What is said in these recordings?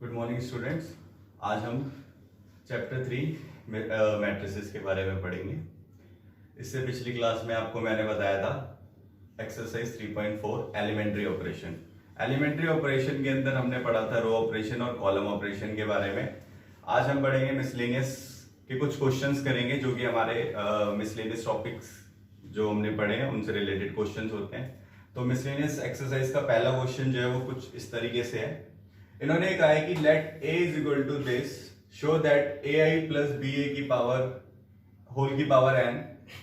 Good morning students. आज हम chapter 3 matrices के बारे में पढ़ेंगे। इससे पिछली क्लास में आपको मैंने बताया था exercise 3.4 elementary operation. Elementary operation के अंदर हमने पढ़ा था रो ऑपरेशन और कॉलम ऑपरेशन के बारे में। आज हम पढ़ेंगे मिसलेनियस के कुछ क्वेश्चंस करेंगे जो कि हमारे मिसलेनियस टॉपिक्स जो हमने पढ़े हैं उनसे रिलेटेड क्वेश्चंस होते हैं। तो मिसलेनियस एक्सरसाइज का पहला क्वेश्चन जो है वो कुछ इस तरीके से है। इन्होंने कहा है कि let a is equal to this show that ai plus B ए की पावर होल की power n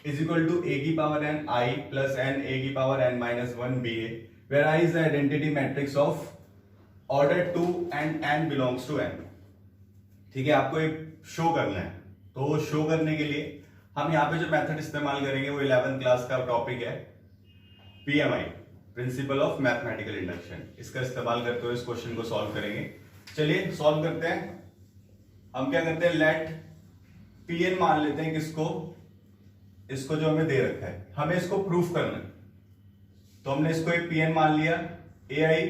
is equal to a की power n i plus n a की power n minus 1 ba where i is the identity matrix of order 2 and n belongs to n। ठीक है, आपको एक show करना है। तो शो करने के लिए हम यहाँ पे जो मेथड इस्तेमाल करेंगे वो 11th क्लास का टॉपिक है PMI, principle of mathematical induction. इसका इस्तेमाल करते हुए इस क्वेश्चन को सॉल्व करेंगे। चलिए सॉल्व करते हैं। हम क्या करते हैं, लेट Pn मान लेते हैं किसको, इसको जो हमें दे रखा है, हमें इसको प्रूफ करना है। तो हमने इसको एक Pn मान लिया, ai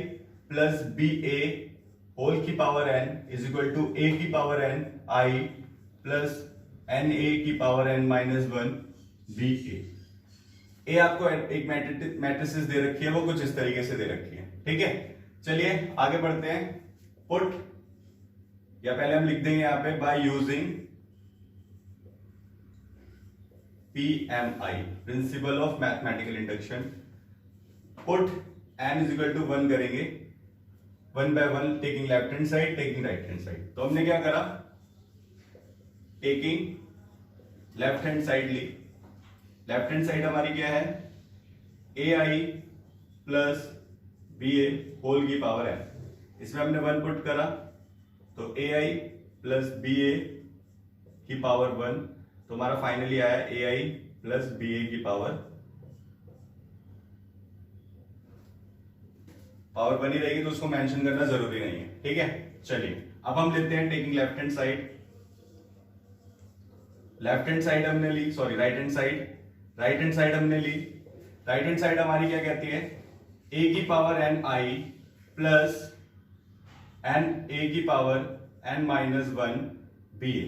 plus B a whole की power n is equal to a की power n i plus n a की power n minus 1 b a आपको एक मैट्रिसेस दे रखी है, वो कुछ इस तरीके से दे रखी है। ठीक है, चलिए आगे बढ़ते हैं। पुट, या पहले हम लिख देंगे यहां पे by using PMI, principle of mathematical induction. Put n is equal to 1 करेंगे, 1 by 1 taking left hand side taking right hand side. तो हमने क्या करा, टेकिंग लेफ्ट हैंड साइड ली। लेफ्ट हैंड साइड हमारी क्या है, ai plus B a whole की पावर n। इसमें हमने 1 पुट करा तो ai प्लस बी ए की पावर 1, तो हमारा फाइनली आया ai प्लस बी ए की पावर बनी रहेगी, तो उसको मेंशन करना जरूरी नहीं है। ठीक है, चलिए अब हम लेते हैं taking left hand side. Left hand side हमने ली, sorry right hand side, right hand side हमने ली। राइट हैंड साइड हमारी क्या कहती है, a की power n i plus n a की power n minus 1 b a।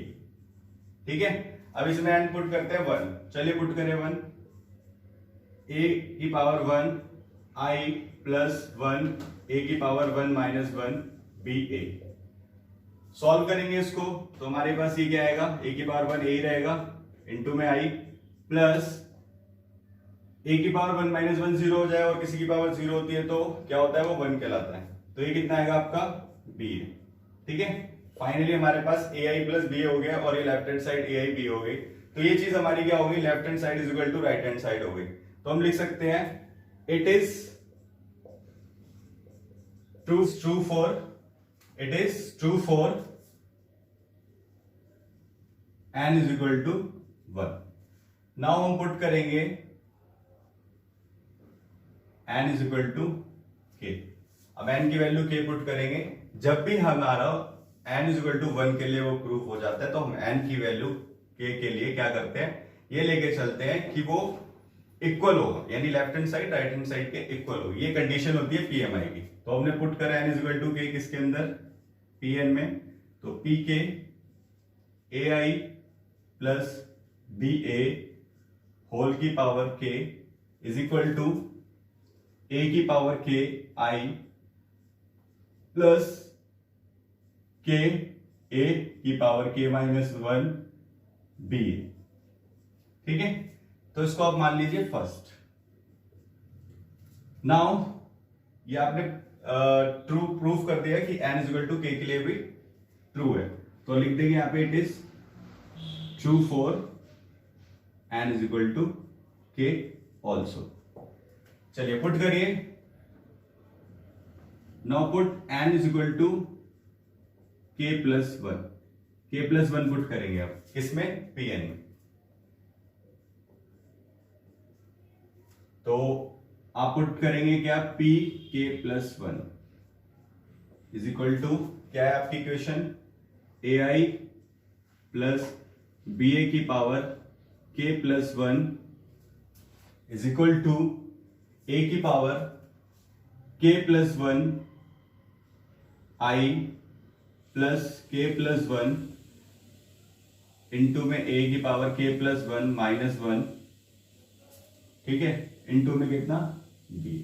ठीक है, अब इसमें n पुट करते हैं 1। चलिए पुट करें 1, a की पावर 1 i प्लस 1 a की पावर 1 माइनस 1 b a। सॉल्व करेंगे इसको तो हमारे पास ये क्या आएगा, a की पावर 1 a ही रहेगा, इंटू में i प्लस a की पावर 1 माइनस 1 जीरो हो जाए, और किसी की पावर जीरो होती है तो क्या होता है, वो 1 कहलाता है। तो ये कितना आएगा आपका b। ठीक है, फाइनली हमारे पास ai प्लस b हो गया, और ये left hand side ai b हो गई। तो ये चीज हमारी क्या होगी, left hand side is equal to right hand side हो गई। तो हम लिख सकते हैं it is true for n is equal to 1। Now हम पुट करेंगे n is equal to k। अब n की वैल्यू k पुट करेंगे। जब भी हमारा n इज इक्वल टू 1 के लिए वो प्रूफ हो जाता है, तो हम n की वैल्यू k के लिए क्या करते हैं, ये लेके चलते हैं कि वो इक्वल हो, यानी left hand side right hand side के इक्वल हो। ये कंडीशन होती है PMI की। तो हमने पुट करा n is equal to k किसके अंदर, Pn में। तो pk ai plus B a whole की power k is equal to a की power k i plus k a की पावर k माइनस 1 b। ठीक है, तो इसको आप मान लीजिए फर्स्ट। नाउ ये आपने ट्रू प्रूफ कर दिया कि n is equal to k के लिए भी ट्रू है। तो लिख देंगे यहां पे it is true for n is equal to k also. चलिए पुट करिए। Now put n is equal to k plus 1। k plus 1 put करेंगे अब किसमें, Pn में। तो आप पुट करेंगे क्या, p k plus 1 is equal to, क्या है आपकी इक्वेशन, ai प्लस बी ए की power k plus 1 is equal to a की power k plus 1 i plus k plus one into में ए की पावर के प्लस वन माइनस वन, ठीक है, इंटू में कितना बी।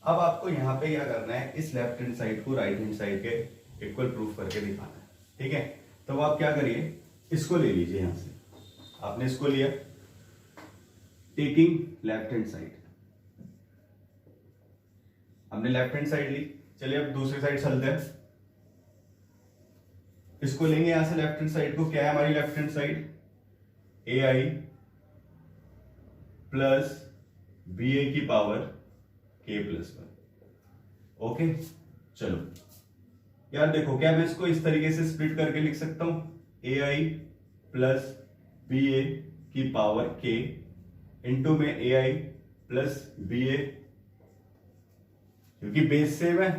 अब आपको यहां पे क्या करना है, इस लेफ्ट हैंड साइड को राइट हैंड साइड के इक्वल प्रूफ करके दिखाना है, ठीक है। तो आप क्या करिए, इसको ले लीजिए, यहां से आपने इसको लिया, टेकिंग लेफ्ट हैंड साइड, हमने लेफ्ट हैंड साइड ली। चलिए अब दूसरी साइड चलते हैं, इसको लेंगे यहां से लेफ्ट हैंड साइड को। क्या है हमारी लेफ्ट हैंड साइड, ए आई प्लस बी ए की पावर के प्लस वन। ओके, चलो यार देखो, क्या मैं इसको इस तरीके से स्प्लिट करके लिख सकता हूं, ए आई प्लस बी ए की पावर के इंटू में ए आई प्लस बी ए, क्योंकि बेस सेम है,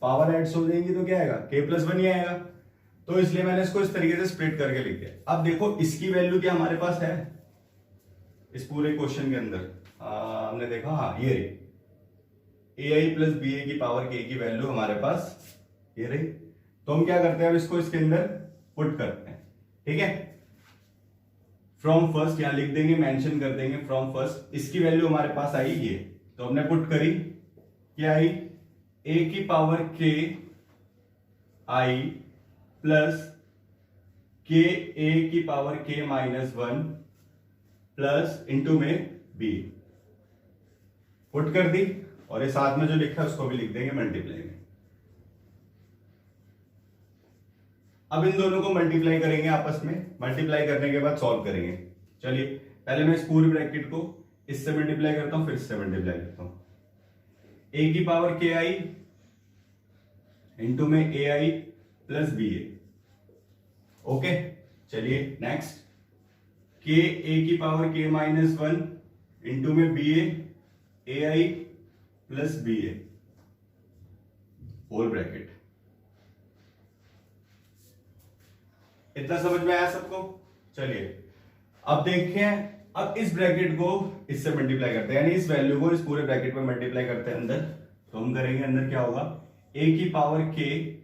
पावर एड हो जाएंगी तो क्या आएगा, के प्लस वन ही आएगा। तो इसलिए मैंने इसको इस तरीके से स्प्लिट करके लिख दिया। अब देखो इसकी वैल्यू क्या हमारे पास है इस पूरे क्वेश्चन के अंदर, हमने देखा, हाँ ये रही, ए आई प्लस बी ए की पावर के की वैल्यू हमारे पास ये रही। तो हम क्या करते हैं, अब इसको इसके अंदर पुट करते हैं, ठीक है। फ्रॉम फर्स्ट यहां लिख देंगे, मेंशन कर देंगे फ्रॉम फर्स्ट, इसकी वैल्यू हमारे पास आई ये, तो हमने पुट करी, क्या आई, ए की पावर के आई प्लस के ए की power k minus one plus into में बी, पुट कर दी। और ये साथ में जो लिखा है उसको भी लिख देंगे मल्टीप्लाई में। अब इन दोनों को मल्टीप्लाई करेंगे आपस में, मल्टीप्लाई करने के बाद सॉल्व करेंगे। चलिए पहले मैं इस पूरी ब्रैकेट को इससे मल्टीप्लाई करता हूं, फिर इससे मल्टीप्लाई करता हूं, ए की पावर के आई इंटू में ए आई प्लस बी ए। ओके, चलिए नेक्स्ट, के ए की power k minus one into में B A I plus B a whole bracket. इतना समझ में आया सबको? चलिए अब देखें, अब इस ब्रैकेट को इससे मल्टीप्लाई करते हैं, यानी इस वैल्यू को इस पूरे ब्रैकेट में मल्टीप्लाई करते हैं अंदर। तो हम करेंगे अंदर क्या होगा, ए की पावर के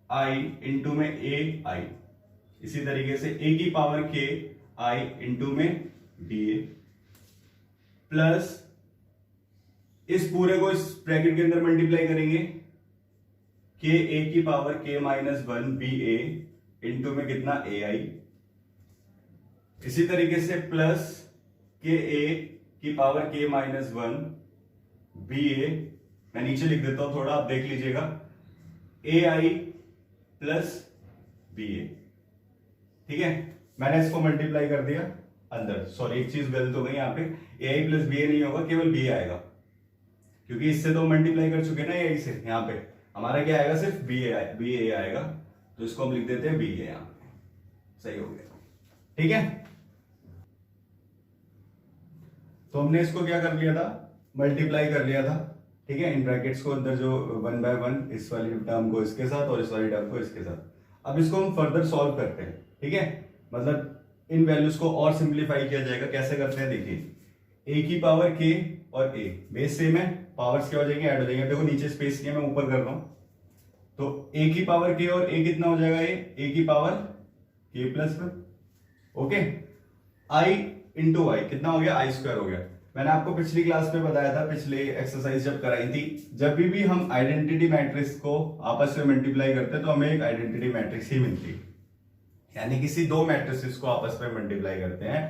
आई इंटू में ए आई, इसी तरीके से ए की पावर के आई इंटू में बी ए, प्लस इस पूरे को इस ब्रैकेट के अंदर मल्टीप्लाई करेंगे, के ए की power k minus one B ए इंटू में कितना ए आई, इसी तरीके से प्लस के ए की power k minus one B ए, मैं नीचे लिख देता हूं थोड़ा, आप देख लीजिएगा, ए आई प्लस बी ए, ठीक है। मैंने इसको मल्टीप्लाई कर दिया अंदर, सॉरी एक चीज गलत हो गई यहाँ पे, ए आई प्लस बी ए नहीं होगा, केवल बी आएगा, क्योंकि इससे तो मल्टीप्लाई कर चुके ना ए से, यहाँ पे हमारा क्या आएगा, सिर्फ बी ए आएगा, तो इसको हम लिख देते हैं बी ए, यहाँ पे सही हो गया, ठीक है। तो हमने इसको क्या कर लिया था, मल्टीप्लाई कर लिया था, ठीक है, इन ब्रैकेट्स को अंदर जो वन बाय वन, इस वाली टर्म को इसके साथ और इस वाली टर्म को इसके साथ। अब इसको हम फर्दर सॉल्व करते हैं, ठीक है, मतलब इन वैल्यूज को और सिंप्लीफाई किया जाएगा। कैसे करते हैं देखिए, ए की पावर के और ए बेस सेम है, पावर्स क्या हो जाएंगे, ऐड हो जाएंगे। देखो नीचे स्पेस नहीं है, मैं ऊपर कर रहा हूं, तो ए की पावर के और ए कितना हो जाएगा, ए की पावर के प्लस वन, ओके, आई इंटू आई कितना हो गया, आई स्क्वायर हो गया। मैंने आपको पिछली क्लास में बताया था, पिछले एक्सरसाइज जब कराई थी, जब भी हम आइडेंटिटी मैट्रिक्स को आपस में मल्टीप्लाई करते हैं तो हमें एक आइडेंटिटी मैट्रिक्स ही मिलती है, यानी किसी दो मैट्रिसेस को आपस में मल्टीप्लाई करते हैं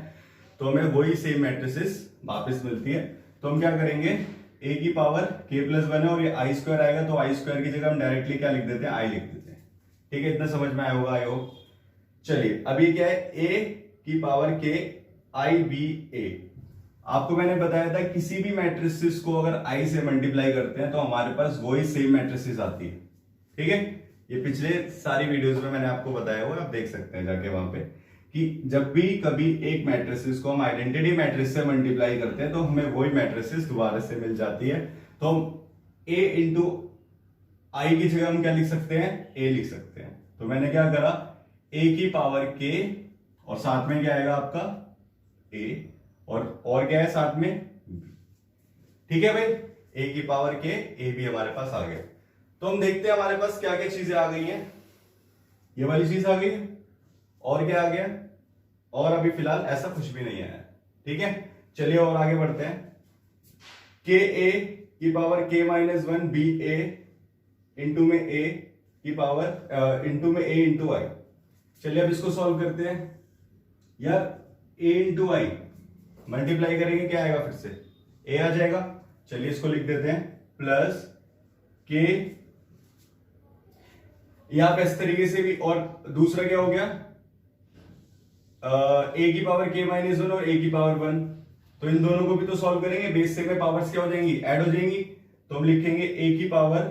तो हमें वही सेम मैट्रिसेस वापस मिलती है। तो हम क्या करेंगे, ए की पावर के प्लस वन है और ये आई स्क्वायर आएगा, तो आई स्क्वायर की जगह हम डायरेक्टली क्या लिख देते हैं, आई लिख देते हैं, ठीक है। इतना समझ में आया होगा, आई होप। चलिए अभी क्या है, ए की पावर के आई बी ए, आपको मैंने बताया था किसी भी मैट्रिसेस को अगर आई से मल्टीप्लाई करते हैं तो हमारे पास वही सेम मैट्रिसेस आती है, ठीक है। ये पिछले सारी वीडियोस में मैंने आपको बताया हुआ, आप देख सकते हैं जाके वहां पे, कि जब भी कभी एक मैट्रिसेस को हम आइडेंटिटी मैट्रिक्स से मल्टीप्लाई करते हैं तो हमें वही मैट्रिसेस दोबारा से मिल जाती है। तो हम ए इंटू आई की जगह हम क्या लिख सकते हैं, ए लिख सकते हैं। तो मैंने क्या करा, ए की पावर के और साथ में क्या आएगा आपका ए, और क्या है साथ में, ठीक है भाई, ए की पावर के, ए भी हमारे पास आ गया। तो हम देखते हैं हमारे पास क्या क्या चीजें आ गई हैं। ये वाली चीज आ गई है, और क्या आ गया, और अभी फिलहाल ऐसा कुछ भी नहीं आया। ठीक है, चलिए और आगे बढ़ते हैं। के ए की power k minus one B ए इंटू में ए की पावर इंटू में ए इंटू आई। चलिए अब इसको सॉल्व करते हैं। यार ए इंटू आई मल्टीप्लाई करेंगे, क्या आएगा, फिर से ए आ जाएगा। चलिए इसको लिख देते हैं प्लस के, यहां पे इस तरीके से भी, और दूसरा क्या हो गया, ए की पावर के माइनस वन और ए की पावर वन। तो इन दोनों को भी तो सॉल्व करेंगे, बेसिक में पावर्स क्या हो जाएंगी, ऐड हो जाएंगी। तो हम लिखेंगे ए की power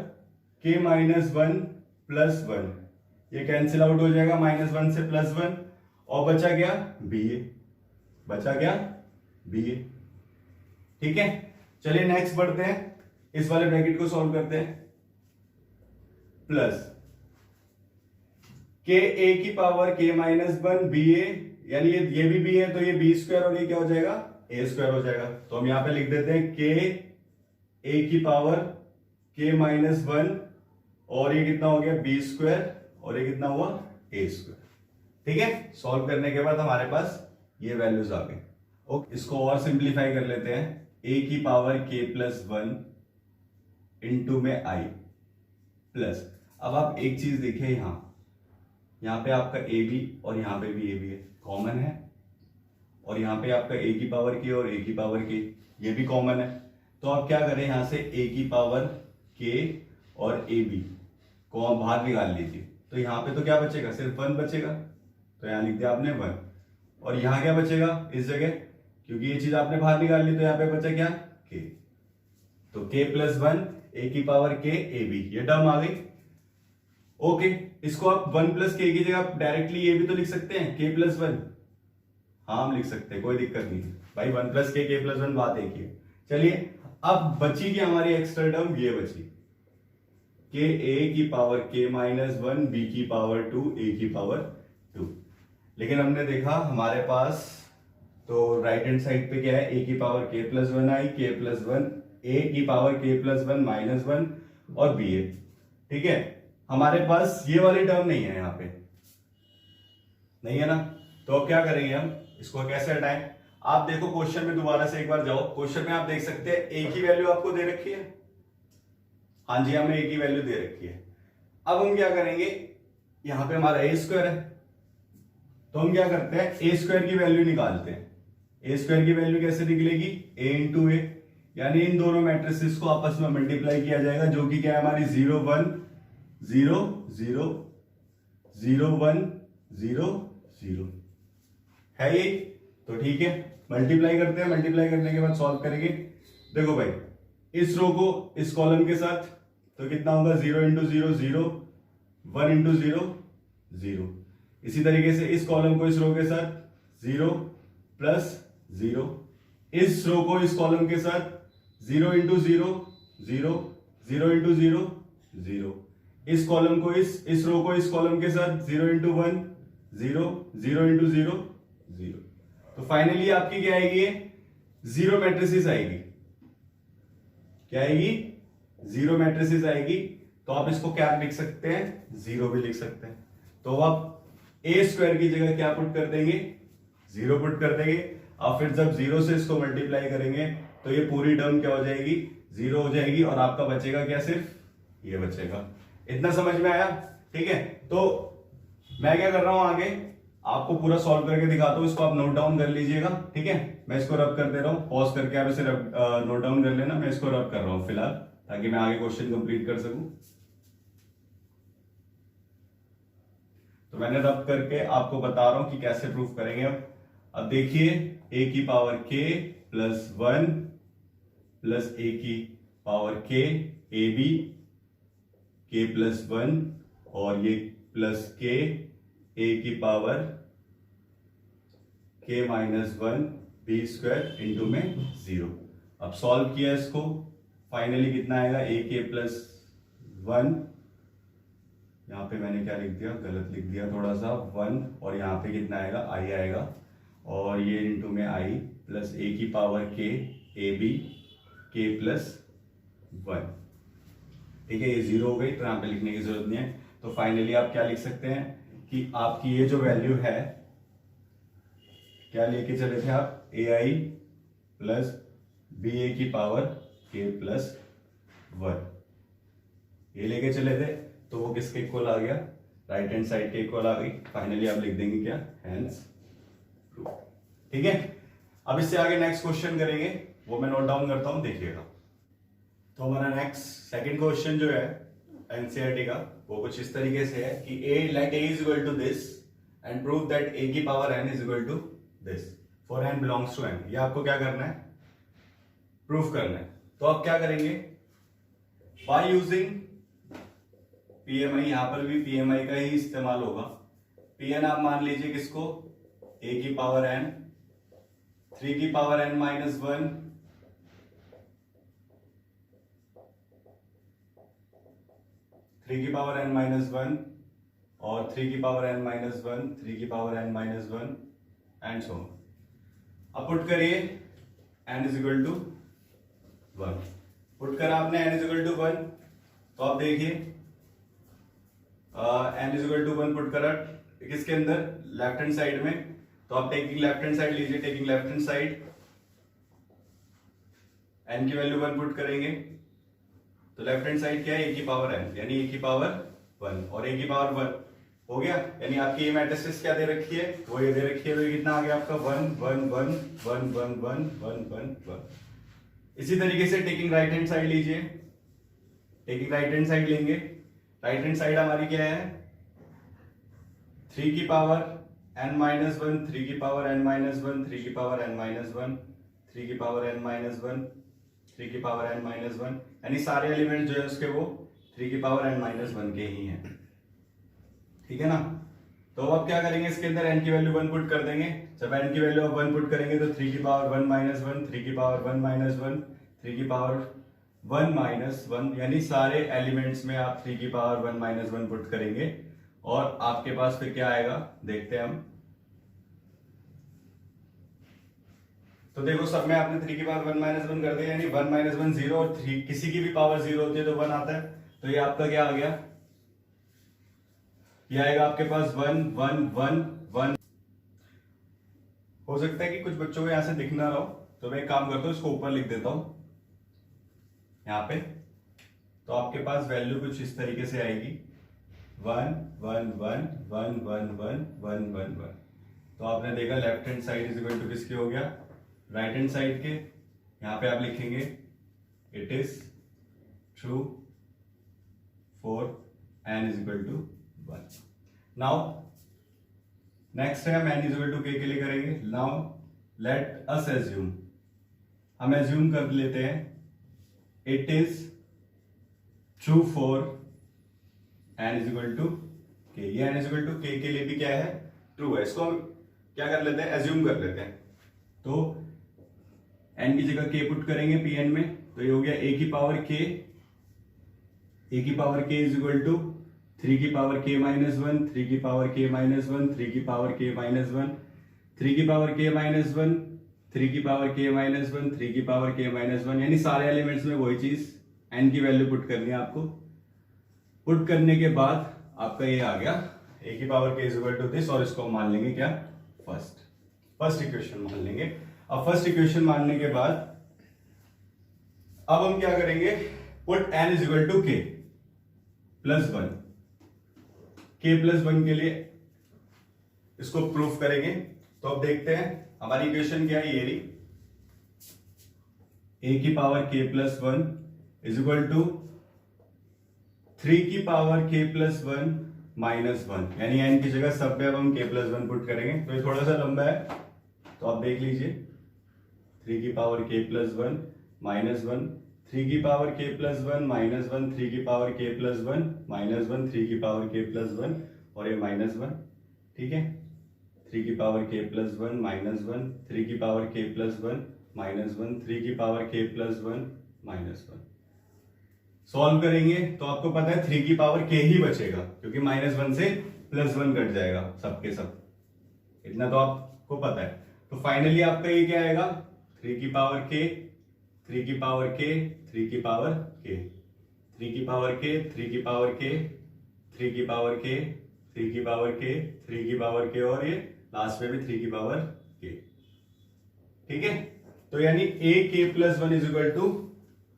k minus one plus one, ये कैंसिल आउट हो जाएगा, माइनस वन से प्लस वन, और बचा क्या, बी ए, बचा क्या, बी ए। ठीक है, चलिए नेक्स्ट बढ़ते हैं, इस वाले ब्रैकेट को सॉल्व करते हैं। प्लस के ए की power k minus one B ए, यानी ये भी बी है तो ये बी स्क्वायर और ये क्या हो जाएगा, ए स्क्वायर हो जाएगा। तो हम यहां पे लिख देते हैं के ए की पावर के माइनस वन, और ये कितना हो गया, बी स्क्वायर, और ये कितना हुआ, ए स्क्वायर। ठीक है, सॉल्व करने के बाद हमारे पास ये वैल्यूज आ गई। ओके, इसको और सिंप्लीफाई कर लेते हैं। ए की पावर के प्लस वन इंटू में आई प्लस, अब आप एक चीज देखिए, यहां पे आपका ए बी और यहां पे भी ए बी है, कॉमन है, और यहां पे आपका ए की पावर के और ए की पावर के, ये भी कॉमन है। तो आप क्या करें, यहां से ए की पावर के और ए बी को बाहर निकाल लीजिए। तो यहां पे तो क्या बचेगा, सिर्फ वन बचेगा, तो यहां लिख दिया आपने वन। और यहां क्या बचेगा इस जगह, क्योंकि ये चीज आपने बाहर निकाल ली, तो यहां पे बचा क्या, के। तो के प्लस वन ए की पावर के ए बी, ये टर्म आ गई। ओके, इसको आप वन प्लस के की जगह डायरेक्टली ये भी तो लिख सकते हैं, के प्लस वन। हाँ, हम लिख सकते हैं, कोई दिक्कत नहीं है भाई, one plus k plus one, बात एक ही है। चलिए अब बची क्या हमारी एक्स्ट्रा टर्म, ये बची के ए की power k minus one B की पावर टू ए की पावर टू। लेकिन हमने देखा हमारे पास तो राइट हैंड साइड पे क्या है, ए की पावर के प्लस वन आई, के प्लस वन, ए की पावर के प्लस वन माइनस वन, और बी ए। ठीक है, हमारे पास ये वाली टर्म नहीं है, यहां पे नहीं है ना। तो अब क्या करेंगे, हम इसको कैसे हटाएं। आप देखो क्वेश्चन में, दोबारा से एक बार जाओ, क्वेश्चन में आप देख सकते हैं ए की वैल्यू आपको दे रखी है, हाँ जी, हमें ए की वैल्यू दे रखी है। अब हम क्या करेंगे, यहां पे हमारा ए स्क्वायर है, तो हम क्या करते हैं, ए स्क्वायर की वैल्यू निकालते हैं। ए स्क्वायर की वैल्यू कैसे निकलेगी, ए इंटू ए, यानी इन दोनों मैट्रिसेस को आपस में मल्टीप्लाई किया जाएगा, जो कि क्या है हमारी 0 1 0 0 0 1 0 0 है ये। तो ठीक है, मल्टीप्लाई करते हैं, मल्टीप्लाई करने के बाद सॉल्व करेंगे। देखो भाई, इस रो को इस कॉलम के साथ, तो कितना होगा, 0 इंटू 0 0, 1 इंटू 0 0। इसी तरीके से इस कॉलम को इस रो के साथ 0 प्लस 0, इस रो को इस कॉलम के साथ 0 इंटू 0 0, 0 इंटू 0 0, इस कॉलम को इस रो को इस कॉलम के साथ 0 इंटू 1 0, 0 इंटू 0 0। तो फाइनली आपकी क्या आएगी, जीरो मैट्रिसेस आएगी, क्या आएगी, जीरो मैट्रिसेस आएगी। तो आप इसको क्या लिख सकते हैं, जीरो भी लिख सकते हैं। तो आप ए स्क्वायर की जगह क्या पुट कर देंगे, जीरो पुट कर देंगे, और फिर जब जीरो से इसको मल्टीप्लाई करेंगे तो ये पूरी टर्म क्या हो जाएगी, जीरो हो जाएगी, और आपका बचेगा क्या, सिर्फ ये बचेगा। इतना समझ में आया। ठीक है, तो मैं क्या कर रहा हूं, आगे आपको पूरा सॉल्व करके दिखाता हूं, इसको आप नोट डाउन कर लीजिएगा। ठीक है, मैं इसको रब कर दे रहा हूं, पॉज करके आप इसे नोट डाउन कर लेना, मैं इसको रब कर रहा हूं फिलहाल, ताकि मैं आगे क्वेश्चन कंप्लीट कर सकूं। तो मैंने रब करके आपको बता रहा हूं कि कैसे प्रूफ करेंगे। अब देखिए, ए की पावर के प्लस वन प्लस ए की power k, a b k plus one, और ये प्लस के ए की power k minus one b square into में 0। अब सॉल्व किया इसको, फाइनली कितना आएगा, ए के प्लस वन, यहां पे मैंने क्या लिख दिया, गलत लिख दिया थोड़ा सा, 1, और यहां पे कितना आएगा, आई आएगा, और ये इंटू में आई प्लस ए की power k a b k plus one. ठीक है, ये 0 हो गई तो यहाँ पे लिखने की जरूरत नहीं है। तो फाइनली आप क्या लिख सकते हैं कि आपकी ये जो वैल्यू है, क्या लेके चले थे आप, ai प्लस ba की पावर k प्लस 1, ये लेके चले थे। तो वो किसके इक्वल आ गया, राइट हैंड साइड के इक्वल आ गई। फाइनली आप लिख देंगे क्या, हेंस प्रूव। ठीक है, अब इससे आगे नेक्स्ट क्वेश्चन करेंगे, वो मैं नोट डाउन करता हूं, देखिएगा। तो हमारा नेक्स्ट सेकंड क्वेश्चन जो है एनसीईआरटी का, वो कुछ इस तरीके से है कि a let a is equal to this and prove that a की power n is equal to this for n belongs to n। ये आपको क्या करना है, प्रूफ करना है। तो आप क्या करेंगे, बाय यूजिंग पीएमआई, यहां पर भी पीएमआई का ही इस्तेमाल होगा। पीएन आप मान लीजिए किसको, a की पावर n, 3 की पावर n माइनस 1, 3 की पावर n माइनस 1 और 3 की पावर n माइनस 1, 3 की power n minus 1 and so on. अब पुट करिए n is equal to 1। Put कर आपने n इज इक्वल टू 1, तो आप देखिए n is equal to 1 put करा किसके अंदर, लेफ्ट हैंड साइड में। तो आप टेकिंग लेफ्ट हैंड साइड लीजिए, taking left hand side n की वैल्यू 1 पुट करेंगे। तो लेफ्ट हैंड साइड क्या है, a की पावर n, यानी a की पावर 1 और a की पावर 1 हो गया। यानी आपकी ये मैट्रिसेस क्या दे रखी है, वो ये दे रखी है। तो ये कितना आ गया आपका 1 1 1 1 1 1 1 1 1। इसी तरीके से टेकिंग राइट हैंड साइड लीजिए, टेकिंग राइट हैंड साइड लेंगे। राइट हैंड साइड हमारी क्या है, 3 की पावर n माइनस 1, 3 की पावर n माइनस 1, 3 की पावर n माइनस 1, 3 की पावर n माइनस 1, 3 की पावर n माइनस 1, यानी सारे एलिमेंट जो है उसके वो 3 की पावर n माइनस 1 के ही हैं। ठीक है ना। तो अब क्या करेंगे, इसके अंदर n की वैल्यू 1 पुट कर देंगे। जब n की वैल्यू 1 पुट करेंगे तो 3 की पावर 1 माइनस 1, 3 की पावर 1 माइनस 1, 3 की पावर 1 माइनस 1, यानी सारे एलिमेंट्स में आप 3 की पावर 1 माइनस 1 पुट करेंगे और आपके पास फिर क्या आएगा, देखते हैं हम। तो देखो सब में आपने 3 की पावर 1 माइनस 1 कर दिया, यानी 1 माइनस 1 0 और 3 किसी की भी पावर 0 होती है तो 1 आता है। तो ये आपका क्या आ गया, ये आएगा आपके पास 1 1 1 1। हो सकता है कि कुछ बच्चों को यहां से दिख ना रहा हो, तो मैं एक काम करता हूं, इसको ऊपर लिख देता हूं यहाँ पे। तो आपके पास वैल्यू कुछ इस तरीके से आएगी 1 1 1 1 1 1 1 1 1। तो आपने देखा left hand side is equal to किसके हो गया, राइट हैंड साइड के। यहाँ पे आप लिखेंगे it is true for n is equal to 1। Now next है हम n is equal to k के लिए करेंगे। नाउ लेट अस एज्यूम, हम एज्यूम कर लेते हैं it is true for n is equal to k। ये n is equal to k के लिए भी क्या है, ट्रू है। इसको हम क्या कर लेते हैं, एज्यूम कर लेते हैं। तो n की जगह k पुट करेंगे pn में, तो ये हो गया a की पावर k, a की power k is equal to 3 की पावर k माइनस 1, 3 की पावर k माइनस 1, 3 की पावर k माइनस 1, 3 की पावर k माइनस 1, 3 की पावर k माइनस 1, 3 की पावर k माइनस 1, यानी सारे एलिमेंट्स में वही चीज n की वैल्यू पुट करनी है आपको। पुट करने के बाद आपका ये आ गया a की power k is equal to this, और इसको मान लेंगे क्या, फर्स्ट इक्वेशन मान लेंगे। अब फर्स्ट इक्वेशन मानने के बाद अब हम क्या करेंगे, put n is equal to k plus 1, k plus 1 के लिए इसको प्रूफ करेंगे। तो अब देखते हैं हमारी इक्वेशन क्या है, ये रही a की power k plus 1 is equal to 3 की पावर k प्लस 1 माइनस 1, यानी n की जगह सब पे अब हम k प्लस 1 पुट करेंगे। तो ये थोड़ा सा लंबा है, तो आप देख लीजिए 3 की पावर k प्लस 1 माइनस 1, 3 की पावर k प्लस 1 माइनस 1, 3 की पावर k प्लस 1 माइनस 1, 3 की पावर k प्लस 1 और ये माइनस 1। ठीक है, 3 की पावर k प्लस 1 माइनस 1, 3 की पावर k प्लस 1 माइनस 1, 3 की power k plus 1 minus 1। Solve करेंगे तो आपको पता है 3 की पावर k ही बचेगा, क्योंकि माइनस 1 से प्लस 1 कट जाएगा सबके सब, इतना तो आपको पता है। तो फाइनली आपका ये क्या आएगा, 3 की पावर k, 3 की पावर k, 3 की पावर k, 3 की पावर k, 3 की पावर k, 3 की पावर k, 3 की पावर k, 3 की पावर k और ये लास्ट में भी 3 की पावर k। ठीक है, तो यानी a k plus 1 is equal to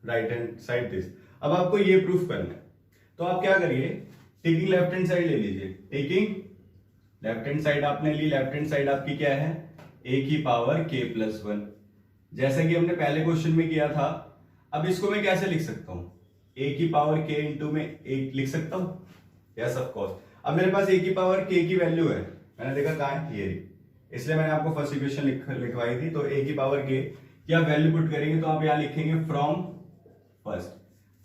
right hand side this. अब आपको ये प्रूफ करना है, तो आप क्या करिए, टेकिंग लेफ्ट हैंड साइड ले लीजिए। टेकिंग लेफ्ट हैंड साइड आपने ली, लेफ्ट हैंड साइड आपकी क्या है, a की पावर k प्लस 1, जैसा कि हमने पहले क्वेश्चन में किया था। अब इसको मैं कैसे लिख सकता हूं, a की पावर k इंटू में एक लिख सकता हूं, यस ऑफ कोर्स। अब मेरे पास a की पावर k की वैल्यू है, मैंने देखा कहां है, ये रही, इसलिए मैंने आपको फर्स्ट इक्वेशन लिखवाई थी। तो a की पावर k की आप वैल्यू पुट करेंगे तो आप यहां लिखेंगे फ्रॉम फर्स्ट।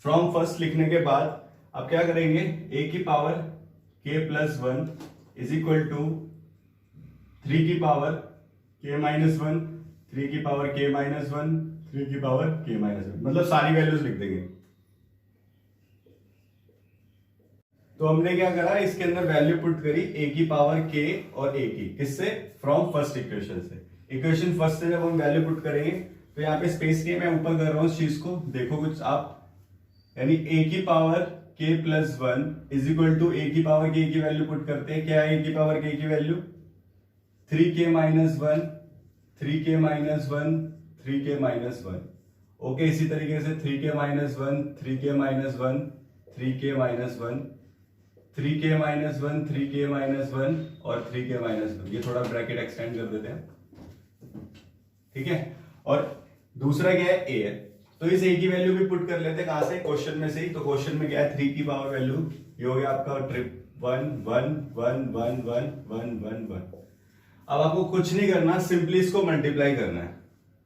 फ्रॉम फर्स्ट लिखने के बाद आप क्या करेंगे, a की power k plus 1 is equal to 3 की पावर k माइनस 1, 3 की पावर k माइनस 1, 3 की पावर k माइनस 1, मतलब सारी वैल्यूज लिख देंगे। तो हमने क्या करा, इसके अंदर वैल्यू पुट करी a की पावर k और a की, किससे, फ्रॉम फर्स्ट इक्वेशन से। इक्वेशन फर्स्ट से जब हम वैल्यू पुट करेंगे तो यहाँ पे स्पेस के मैं ऊपर कर रहा हूं इस चीज को, देखो कुछ आप, यानी a की power k plus 1 is equal to a की पावर k की वैल्यू पुट करते हैं, क्या है a की पावर k की value, 3k minus 1, 3k minus 1, 3k minus 1। Okay, इसी तरीके से 3k minus 1, 3k minus 1, 3k minus 1, 3k minus 1, 3k minus 1 और 3k माइनस 1। ये थोड़ा ब्रैकेट एक्सटेंड कर देते हैं, ठीक है। और दूसरा क्या है, a है, तो इस a की वैल्यू भी पुट कर लेते हैं, कहां से, क्वेश्चन में से ही। तो क्वेश्चन में क्या है, 3 की पावर वैल्यू, ये हो गया आपका 1 1 1 1 1 1 1 1। अब आपको कुछ नहीं करना, सिंपली इसको मल्टीप्लाई करना है,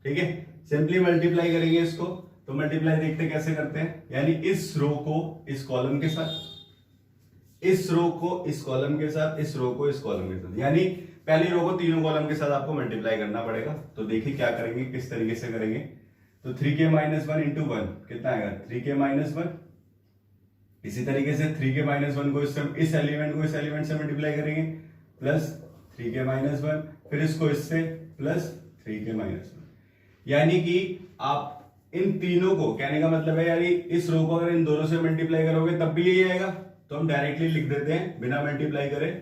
ठीक है। सिंपली मल्टीप्लाई करेंगे इसको, तो मल्टीप्लाई देखते कैसे करते हैं, यानी इस रो को इस कॉलम के साथ, इस रो को इस कॉलम के साथ, इस रो को इस कॉलम के साथ, यानी पहली रो को तीनों कॉलम के साथ आपको मल्टीप्लाई करना पड़ेगा। तो देखिए क्या करेंगे, किस तरीके से करेंगे। तो 3k माइनस 1 इंटू 1 कितना आएगा, 3k माइनस 1। इसी तरीके से 3k माइनस 1 को इस एलिमेंट को इस एलिमेंट से मल्टीप्लाई करेंगे, प्लस 3k माइनस 1, फिर इसको इससे प्लस 3k माइनस 1। यानी कि आप इन तीनों को, कहने का मतलब है यानी इस रो को अगर इन दोनों से मल्टीप्लाई करोगे तब भी यही आएगा। तो हम डायरेक्टली लिख देते हैं बिना मल्टीप्लाई करे।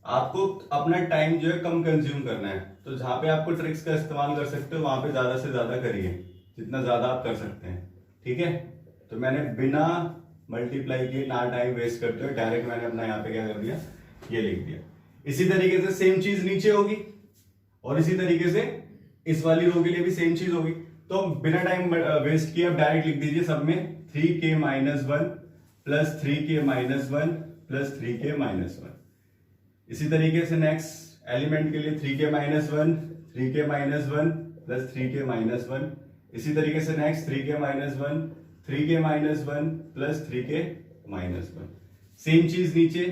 आपको अपना टाइम जो है कम कंज्यूम करना है, तो जहां पे आपको ट्रिक्स का इस्तेमाल कर सकते हो वहां पे ज्यादा से ज्यादा करिए, जितना ज्यादा आप कर सकते हैं, ठीक है। तो मैंने बिना मल्टीप्लाई किए, ना टाइम वेस्ट करते हुए, डायरेक्ट मैंने अपना यहाँ पे क्या कर दिया, ये लिख दिया। इसी तरीके से सेम चीज नीचे होगी और इसी तरीके से इस वाली रो के लिए भी सेम चीज होगी। तो बिना टाइम वेस्ट किए आप डायरेक्ट लिख दीजिए सब में 3k minus 1 plus 3k minus 1 plus 3k minus 1। इसी तरीके से नेक्स्ट एलिमेंट के लिए 3k minus 1, 3k minus 1 plus 3k minus 1। इसी तरीके से next 3k minus 1, 3k minus 1 plus 3k minus 1। Same चीज नीचे,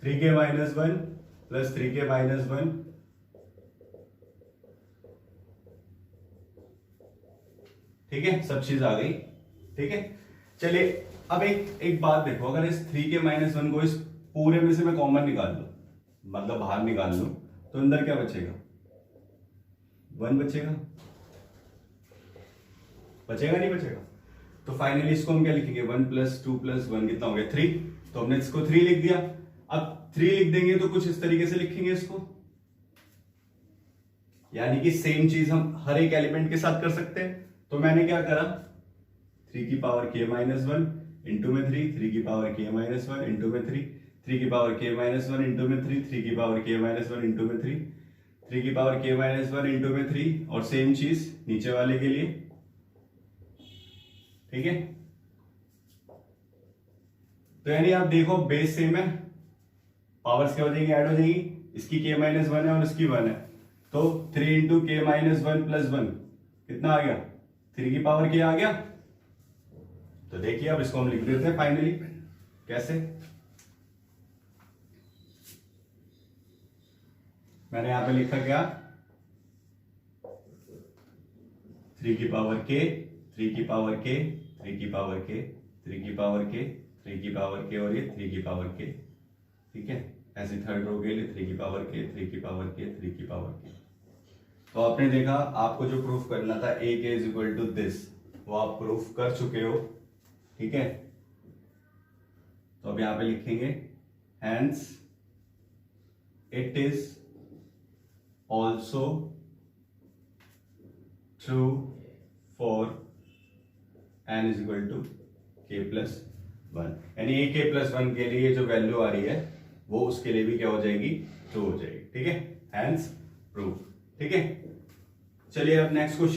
थ्री के माइनस 1 प्लस 3k माइनस 1। ठीक है, सब चीज आ गई, ठीक है। चलिए अब एक बात देखो, अगर इस 3k माइनस 1 को इस पूरे में से मैं कॉमन निकाल लूं, मतलब बाहर निकाल लूं, तो अंदर क्या बचेगा, 1 बचेगा, बचेगा नहीं बचेगा। तो फाइनली इसको हम क्या लिखेंगे, 1 प्लस 2 प्लस 1 कितना हो गया, 3। तो हमने इसको 3 लिख दिया। अब 3 लिख देंगे तो कुछ इस तरीके से लिखेंगे इसको, यानी कि सेम चीज हम हर एक एलिमेंट के साथ कर सकते हैं। तो मैंने क्या करा, 3 की पावर k माइनस 1 इंटू में 3, 3 की पावर k माइनस 1 इंटू में 3, 3 की पावर k माइनस 1 इंटू में 3, 3 की पावर k माइनस 1 इंटू में 3, 3 की पावर k माइनस 1 इंटू में 3, और सेम चीज नीचे वाले के लिए, ठीक है। तो यानी आप देखो बेस सेम है, पावर्स क्या हो जाएंगी, ऐड हो जाएंगी। इसकी k माइनस 1 है और इसकी 1 है, तो 3 इंटू k माइनस 1 प्लस 1 कितना आ गया, 3 की पावर k आ गया। तो देखिए अब इसको हम लिख देते हैं फाइनली, कैसे, मैंने यहां पे लिखा क्या, 3 की पावर k, 3 की पावर k, 3 की पावर k, 3 की पावर k, 3 की पावर k और ये 3 की पावर k, ठीक है। ऐसे थर्ड रो के लिए 3 की पावर k, 3 की पावर k, 3 की पावर k। तो आपने देखा, आपको जो प्रूफ करना था ए के इज इक्वल टू दिस, वो आप प्रूफ कर चुके हो, ठीक है। तो अब यहां पे लिखेंगे hence it is also true for n is equal to k plus one, यानी ए के प्लस वन के लिए जो वैल्यू आ रही है वो उसके लिए भी क्या हो जाएगी, ट्रू हो जाएगी, ठीक है। हेंस प्रूफ, ठीक है। चलिए अब नेक्स्ट क्वेश्चन